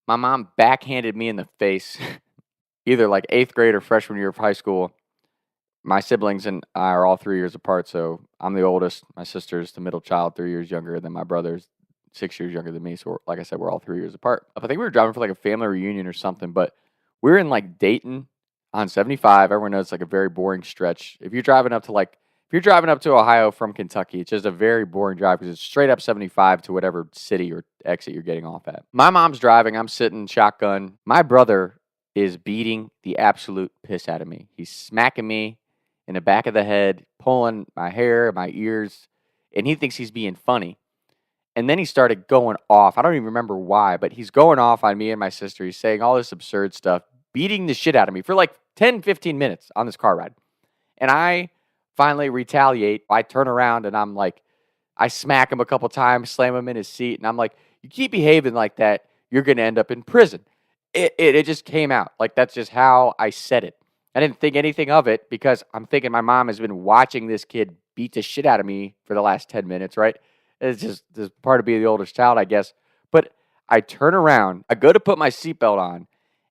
My mom backhanded me in the face, either like 8th grade or freshman year of high school. My siblings and I are all 3 years apart, so I'm the oldest. My sister's the middle child, 3 years younger, than my brother's 6 years younger than me, so like I said, we're all 3 years apart. I think we were driving for, like, a family reunion or something, but we're in, like, Dayton on 75. Everyone knows it's, like, a very boring stretch. If you're driving up to Ohio from Kentucky, it's just a very boring drive because it's straight up 75 to whatever city or exit you're getting off at. My mom's driving, I'm sitting shotgun. My brother is beating the absolute piss out of me. He's smacking me in the back of the head, pulling my hair, my ears, and he thinks he's being funny. And then he started going off. I don't even remember why, but he's going off on me and my sister. He's saying all this absurd stuff, beating the shit out of me for like 10, 15 minutes on this car ride. And I finally retaliate. I turn around and I'm like, I smack him a couple times, slam him in his seat, and I'm like, you keep behaving like that, you're going to end up in prison. It just came out. Like, that's just how I said it. I didn't think anything of it because I'm thinking my mom has been watching this kid beat the shit out of me for the last 10 minutes, right? It's just this part of being the oldest child, I guess. But I turn around, I go to put my seatbelt on,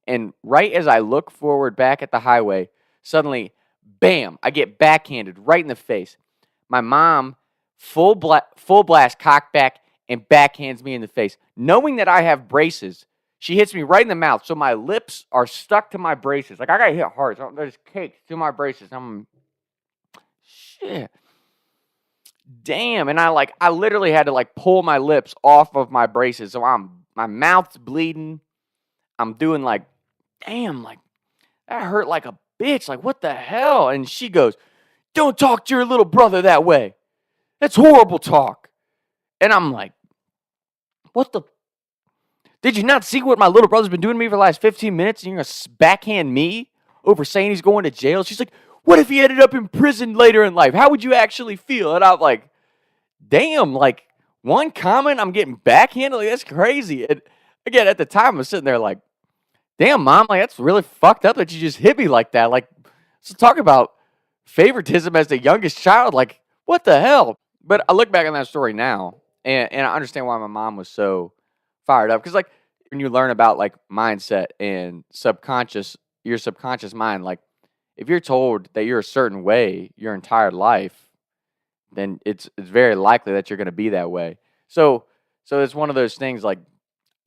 and right as I look forward back at the highway, suddenly, bam, I get backhanded right in the face. My mom, full blast, cock back, and backhands me in the face. Knowing that I have braces, she hits me right in the mouth, so my lips are stuck to my braces. Like, I got hit hard. So there's cake to my braces. I'm, shit. Damn. And I literally had to, like, pull my lips off of my braces. So my mouth's bleeding. I'm doing, like, damn, like, that hurt like a bitch. Like, what the hell? And she goes, don't talk to your little brother that way. That's horrible talk. And I'm like, what the? Did you not see what my little brother's been doing to me for the last 15 minutes? And you're going to backhand me over saying he's going to jail? She's like, what if he ended up in prison later in life? How would you actually feel? And I'm like, damn, like, one comment, I'm getting backhanded? Like, that's crazy. And again, at the time, I was sitting there like, damn, mom, like, that's really fucked up that you just hit me like that. Like, so talk about favoritism as the youngest child. Like, what the hell? But I look back on that story now, and I understand why my mom was so fired up. Because, like, when you learn about, like, mindset and your subconscious mind, like, if you're told that you're a certain way your entire life, then it's very likely that you're going to be that way. So it's one of those things, like,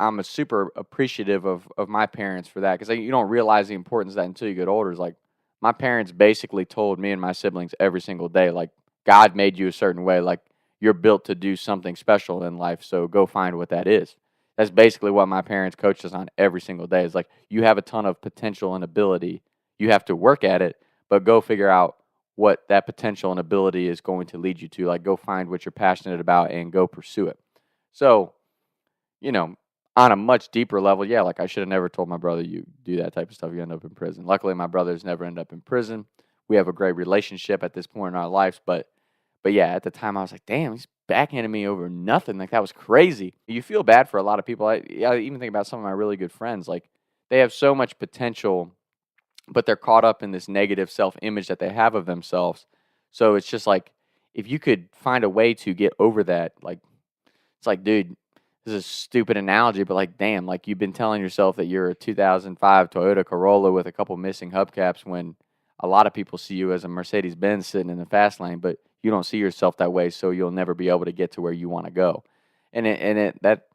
I'm a super appreciative of my parents for that, because you don't realize the importance of that until you get older. It's like, my parents basically told me and my siblings every single day, like, God made you a certain way. Like, you're built to do something special in life, so go find what that is. That's basically what my parents coached us on every single day. It's like, you have a ton of potential and ability. You have to work at it, but go figure out what that potential and ability is going to lead you to. Like, go find what you're passionate about and go pursue it. So, you know, on a much deeper level, yeah, like, I should have never told my brother, you do that type of stuff, you end up in prison. Luckily, my brothers never end up in prison. We have a great relationship at this point in our lives, but yeah, at the time I was like, damn, he's backhanding me over nothing. Like, that was crazy. You feel bad for a lot of people. I even think about some of my really good friends. Like, they have so much potential, but they're caught up in this negative self-image that they have of themselves. So it's just like, if you could find a way to get over that, like, it's like, dude, this is a stupid analogy, but, like, damn, like, you've been telling yourself that you're a 2005 Toyota Corolla with a couple missing hubcaps when a lot of people see you as a Mercedes-Benz sitting in the fast lane, but you don't see yourself that way, so you'll never be able to get to where you want to go. That,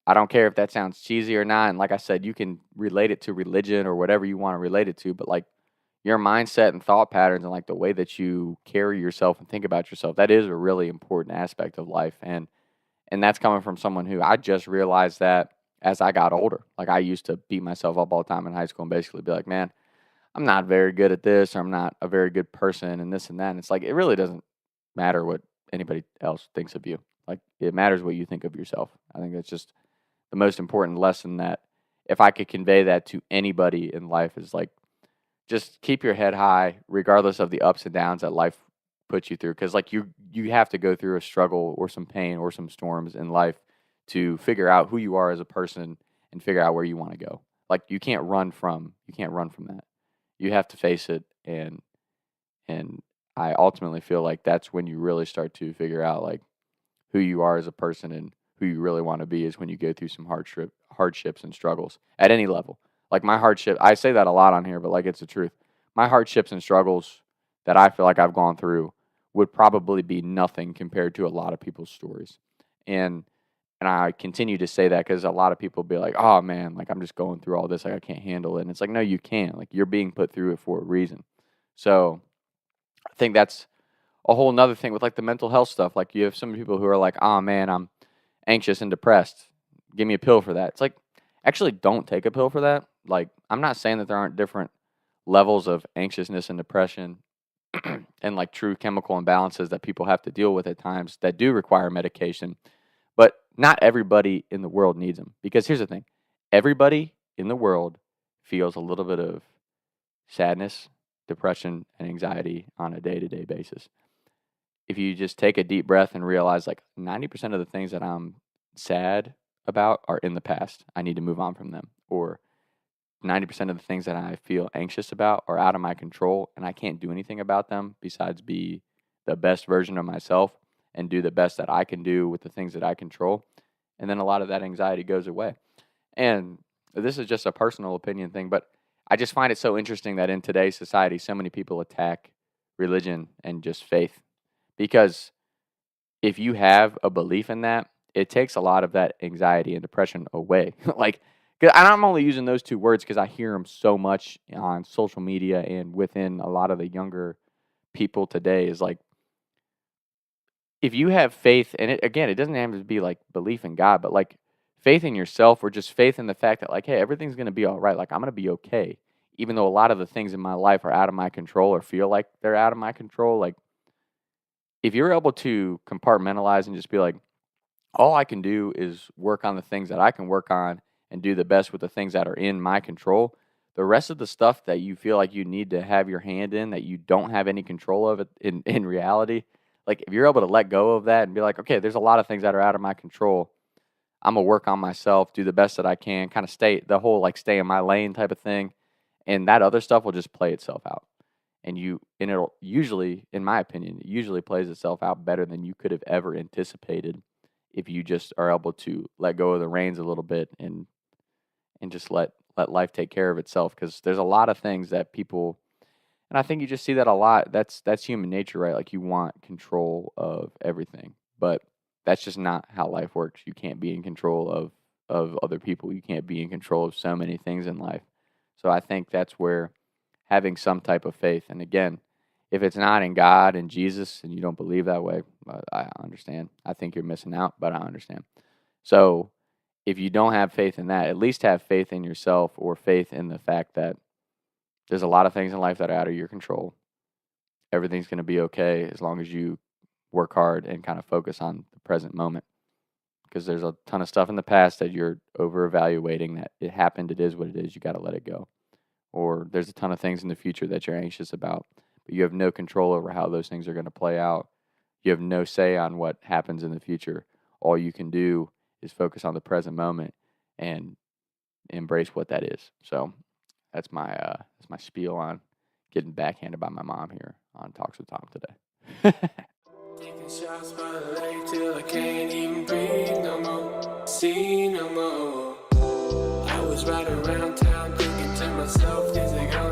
I don't care if that sounds cheesy or not. And like I said, you can relate it to religion or whatever you want to relate it to, but, like, your mindset and thought patterns and, like, the way that you carry yourself and think about yourself, that is a really important aspect of life. And that's coming from someone who, I just realized that as I got older. Like, I used to beat myself up all the time in high school and basically be like, man, I'm not very good at this, or I'm not a very good person, and this and that. And it's like, it really doesn't matter what anybody else thinks of you. Like, it matters what you think of yourself. I think that's just the most important lesson, that if I could convey that to anybody in life, is like, just keep your head high regardless of the ups and downs that life puts you through. Because, like, you have to go through a struggle or some pain or some storms in life to figure out who you are as a person and figure out where you want to go. Like, you can't run from that. You have to face it. And I ultimately feel like that's when you really start to figure out, like, who you are as a person and who you really want to be is when you go through some hardships and struggles at any level. Like my hardship, I say that a lot on here, but like it's the truth. My hardships and struggles that I feel like I've gone through would probably be nothing compared to a lot of people's stories. And and I continue to say that because a lot of people be like, "Oh man, like I'm just going through all this, like I can't handle it." And it's like, no, you can't. Like you're being put through it for a reason. So I think that's a whole nother thing with like the mental health stuff. Like you have some people who are like, "Oh man, I'm anxious and depressed. Give me a pill for that." It's like, actually, don't take a pill for that. Like, I'm not saying that there aren't different levels of anxiousness and depression and like true chemical imbalances that people have to deal with at times that do require medication. But not everybody in the world needs them. Because here's the thing, everybody in the world feels a little bit of sadness, depression, and anxiety on a day to day basis. If you just take a deep breath and realize like 90% of the things that I'm sad about are in the past, I need to move on from them. Or 90% of the things that I feel anxious about are out of my control and I can't do anything about them besides be the best version of myself and do the best that I can do with the things that I control. And then a lot of that anxiety goes away. And this is just a personal opinion thing, but I just find it so interesting that in today's society, so many people attack religion and just faith. Because if you have a belief in that, it takes a lot of that anxiety and depression away. Like, and I'm only using those two words because I hear them so much on social media and within a lot of the younger people today. Is like, if you have faith, and it doesn't have to be like belief in God, but like faith in yourself or just faith in the fact that like, hey, everything's going to be all right. Like, I'm going to be okay. Even though a lot of the things in my life are out of my control or feel like they're out of my control. Like, if you're able to compartmentalize and just be like, all I can do is work on the things that I can work on and do the best with the things that are in my control. The rest of the stuff that you feel like you need to have your hand in that you don't have any control of it in reality, like if you're able to let go of that and be like, okay, there's a lot of things that are out of my control. I'm gonna work on myself, do the best that I can, kind of stay in my lane type of thing, and that other stuff will just play itself out. And it'll usually, in my opinion, it usually plays itself out better than you could have ever anticipated if you just are able to let go of the reins a little bit and just let life take care of itself. Because there's a lot of things that people, and I think you just see that a lot. That's human nature, right? Like you want control of everything, but that's just not how life works. You can't be in control of other people. You can't be in control of so many things in life. So I think that's where having some type of faith, and again, if it's not in God and Jesus and you don't believe that way, I understand. I think you're missing out, but I understand. So if you don't have faith in that, at least have faith in yourself or faith in the fact that there's a lot of things in life that are out of your control. Everything's going to be okay as long as you work hard and kind of focus on the present moment. Because there's a ton of stuff in the past that you're over evaluating that it happened, it is what it is, you got to let it go. Or there's a ton of things in the future that you're anxious about, but you have no control over how those things are going to play out. You have no say on what happens in the future. All you can do is focus on the present moment and embrace what that is. So that's my spiel on getting backhanded by my mom here on Talks with Tom today. Taking shots by the lake till I can't even breathe no more, see no more. I was riding around town thinking to myself, is it gonna